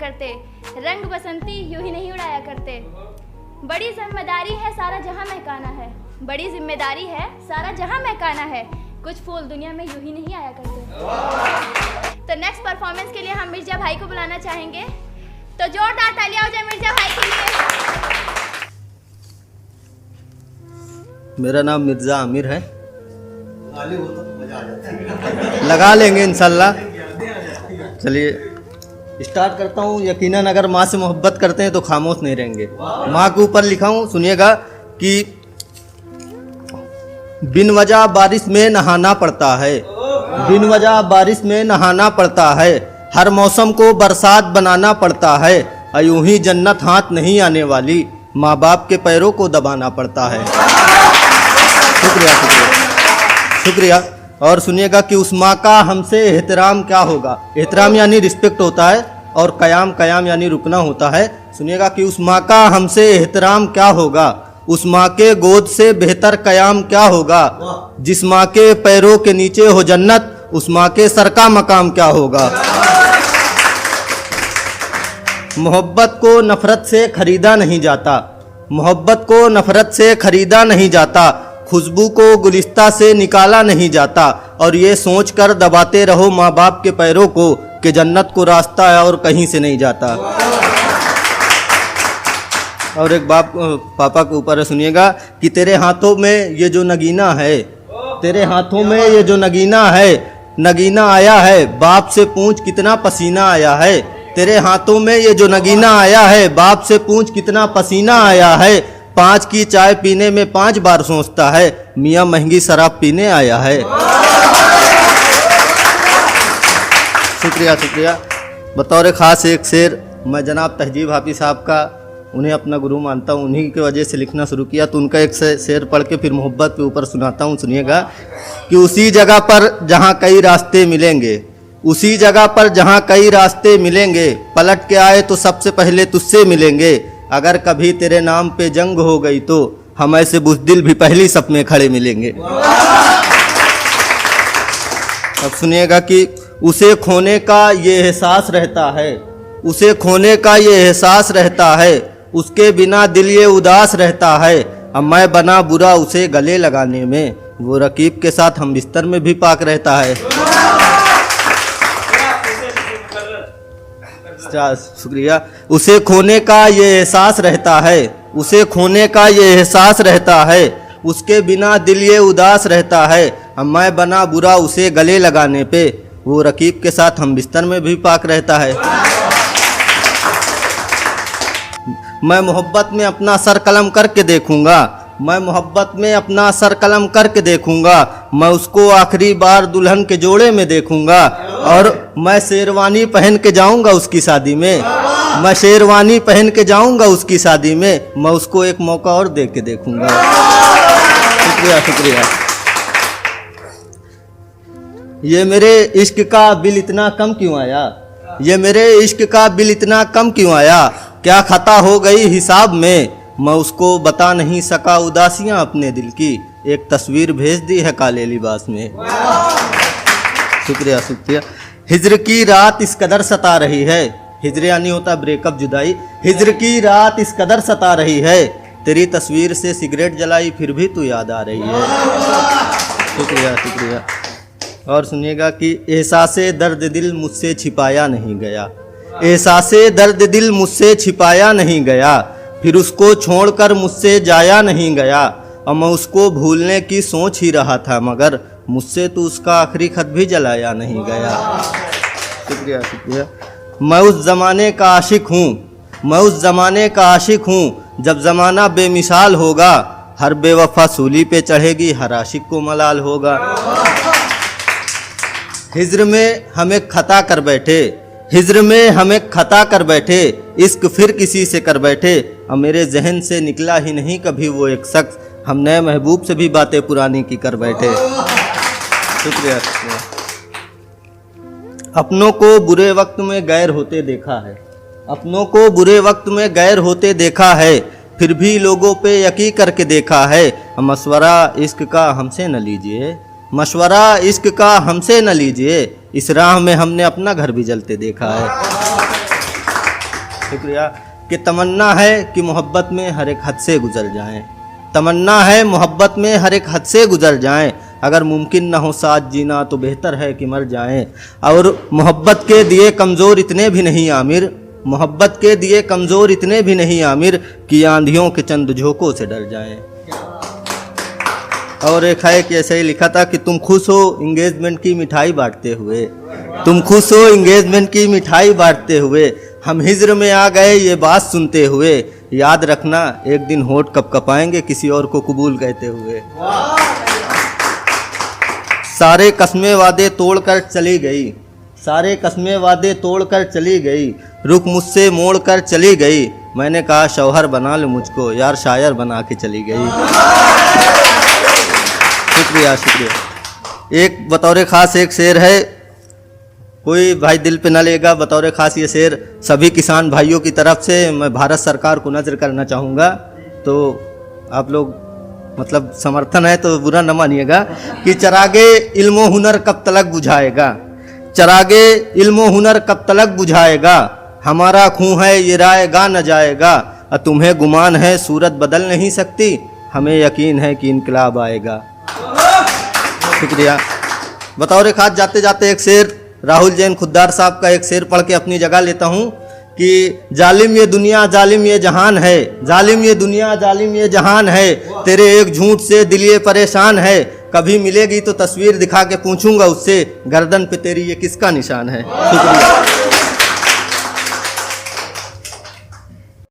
करते, रंग बसंती यूं ही नहीं उड़ाया करते। बड़ी जिम्मेदारी है सारा जहां महकाना है, बड़ी जिम्मेदारी है सारा जहां महकाना है, कुछ फूल दुनिया में यूं ही नहीं आया करते। तो नेक्स्ट परफॉर्मेंस के लिए हम मिर्जा भाई को बुलाना चाहेंगे, तो जोरदार तालियां हो जाए मिर्जा भाई के लिए। मेरा नाम मिर्जा आमिर है, लगा लेंगे इंशाल्लाह। चलिए स्टार्ट करता हूँ। यकीनन अगर माँ से मोहब्बत करते हैं तो खामोश नहीं रहेंगे। माँ के ऊपर लिखा हूँ, सुनिएगा कि बिन वजह बारिश में नहाना पड़ता है, बिन वजह बारिश में नहाना पड़ता है, हर मौसम को बरसात बनाना पड़ता है, यूं ही जन्नत हाथ नहीं आने वाली, माँ बाप के पैरों को दबाना पड़ता है। शुक्रिया शुक्रिया शुक्रिया। और सुनिएगा कि उस माँ का हमसे एहतराम क्या होगा। एहतराम यानी रिस्पेक्ट होता है और कयाम कयाम यानी रुकना होता है। सुनिएगा कि उस माँ का हमसे एहतराम क्या होगा, उस माँ के गोद से बेहतर कयाम क्या होगा, जिस माँ के पैरों के नीचे हो जन्नत, उस माँ के सर का मकाम क्या होगा। मोहब्बत को नफरत से खरीदा नहीं जाता, मोहब्बत को नफरत से खरीदा नहीं जाता, खुशबू को गुलिस्ता से निकाला नहीं जाता, और ये सोचकर दबाते रहो माँ बाप के पैरों को कि जन्नत को रास्ता है और कहीं से नहीं जाता। और एक पापा के ऊपर सुनिएगा कि तेरे हाथों में ये जो नगीना है, तेरे हाथों में ये जो नगीना है, नगीना आया है बाप से पूछ कितना पसीना आया है, तेरे हाथों में ये जो नगीना आया है बाप से पूछ कितना पसीना आया है, 5 की चाय पीने में 5 बार सोचता है, मियाँ महंगी शराब पीने आया है। शुक्रिया शुक्रिया। बतौर ख़ास एक शेर मैं जनाब तहजीब हाफिज़ साहब का, उन्हें अपना गुरु मानता हूँ, उन्हीं की वजह से लिखना शुरू किया, तो उनका एक शेर पढ़ के फिर मोहब्बत के ऊपर सुनाता हूँ। सुनिएगा कि उसी जगह पर जहाँ कई रास्ते मिलेंगे, उसी जगह पर जहाँ कई रास्ते मिलेंगे, पलट के आए तो सबसे पहले तुझसे मिलेंगे, अगर कभी तेरे नाम पे जंग हो गई तो हम ऐसे बुज़दिल भी पहली सफ में खड़े मिलेंगे। अब सुनिएगा कि उसे खोने का ये एहसास रहता है, उसे खोने का ये एहसास रहता है, उसके बिना दिल ये उदास रहता है, अब मैं बना बुरा उसे गले लगाने में, वो रकीब के साथ हम बिस्तर में भी पाक रहता है। शुक्रिया। उसे खोने का ये एहसास रहता है, उसे खोने का ये एहसास रहता है, उसके बिना दिल ये उदास रहता है, अब मैं बना बुरा उसे गले लगाने पे, वो रकीब के साथ हम बिस्तर में भी पाक रहता है। मैं मोहब्बत में अपना सर कलम करके देखूंगा, मैं मोहब्बत में अपना सर कलम करके देखूंगा, मैं उसको आखिरी बार दुल्हन के जोड़े में देखूंगा, और मैं शेरवानी पहन के जाऊंगा उसकी शादी में, मैं शेरवानी पहन के जाऊंगा उसकी शादी में, मैं उसको एक मौका और दे के देखूंगा। शुक्रिया शुक्रिया। ये मेरे इश्क का बिल इतना कम क्यों आया, ये मेरे इश्क का बिल इतना कम क्यों आया, क्या खता हो गई हिसाब में, मैं उसको बता नहीं सका उदासियां अपने दिल की, एक तस्वीर भेज दी है काले लिबास में। शुक्रिया शुक्रिया। हिज्र की रात इस कदर सता रही है, हिज्र यानी होता ब्रेकअप, जुदाई, हिज्र की रात इस कदर सता रही है, तेरी तस्वीर से सिगरेट जलाई फिर भी तू याद आ रही है। शुक्रिया शुक्रिया। और सुनिएगा कि एहसासे दर्द दिल मुझसे छिपाया नहीं गया, एहसासे दर्द दिल मुझसे छिपाया नहीं गया, फिर उसको छोड़कर मुझसे जाया नहीं गया, और मैं उसको भूलने की सोच ही रहा था, मगर मुझसे तो उसका आखिरी खत भी जलाया नहीं गया। शुक्रिया शुक्रिया। मैं उस ज़माने का आशिक हूँ, मैं उस ज़माने का आशिक हूँ, जब ज़माना बेमिसाल होगा, हर बेवफा सूली पे चढ़ेगी, हर आशिक को मलाल होगा। हिज्र में हमें खता कर बैठे, हिज्र में हमें खता कर बैठे, इश्क फिर किसी से कर बैठे, और मेरे जहन से निकला ही नहीं कभी वो एक शख्स, हम नए महबूब से भी बातें पुरानी की कर बैठे। शुक्रिया शुक्रिया। अपनों को बुरे वक्त में गैर होते देखा है, अपनों को बुरे वक्त में गैर होते देखा है, फिर भी लोगों पे यकीन करके देखा है, मशवरा इश्क का हमसे न लीजिए, मशवरा इश्क का हमसे न लीजिए, इस राह में हमने अपना घर भी जलते देखा है। शुक्रिया। कि तमन्ना है कि मोहब्बत में हर एक हद से गुजर जाएं, तमन्ना है मोहब्बत में हर एक हद से गुजर जाएं, अगर मुमकिन ना हो साथ जीना तो बेहतर है कि मर जाएं। और मोहब्बत के दिए कमज़ोर इतने भी नहीं आमिर, मोहब्बत के दिए कमज़ोर इतने भी नहीं आमिर, कि आंधियों के चंद झोंकों से डर जाएं। और एक है कि ऐसे ही लिखा था कि तुम खुश हो इंगेजमेंट की मिठाई बांटते हुए, तुम खुश हो इंगेजमेंट की मिठाई बांटते हुए, हम हिज्र में आ गए ये बात सुनते हुए, याद रखना एक दिन होठ कपकपाएंगे किसी और को कबूल कहते हुए। सारे कस्में वादे तोड़कर चली गई, सारे कस्में वादे तोड़कर चली गई, रुख मुझसे मोड़ कर चली गई, मैंने कहा शौहर बना ले मुझको, यार शायर बना के चली गई। शुक्रिया शुक्रिया। एक बतौर ख़ास एक शेर है, कोई भाई दिल पे ना लेगा, बतौर ख़ास ये शेर सभी किसान भाइयों की तरफ से मैं भारत सरकार को नज़र करना चाहूँगा, तो आप लोग मतलब समर्थन है तो बुरा न मानिएगा। कि चरागे इल्मो हुनर कब तलक बुझाएगा, चरागे इल्मो हुनर कब तलक बुझाएगा, हमारा खून है ये रायगा न जाएगा, तुम्हें गुमान है सूरत बदल नहीं सकती, हमें यकीन है कि इनकलाब आएगा। शुक्रिया। बतौर ख़ास जाते जाते एक शेर राहुल जैन खुद्दार साहब का एक शेर पढ़ के अपनी जगह लेता हूँ कि जालिम ये दुनिया जालिम ये जहान है, जालिम ये दुनिया जालिम ये जहान है, तेरे एक झूठ से दिल ये परेशान है, कभी मिलेगी तो तस्वीर दिखा के पूछूंगा उससे, गर्दन पे तेरी ये किसका निशान है। शुक्रिया।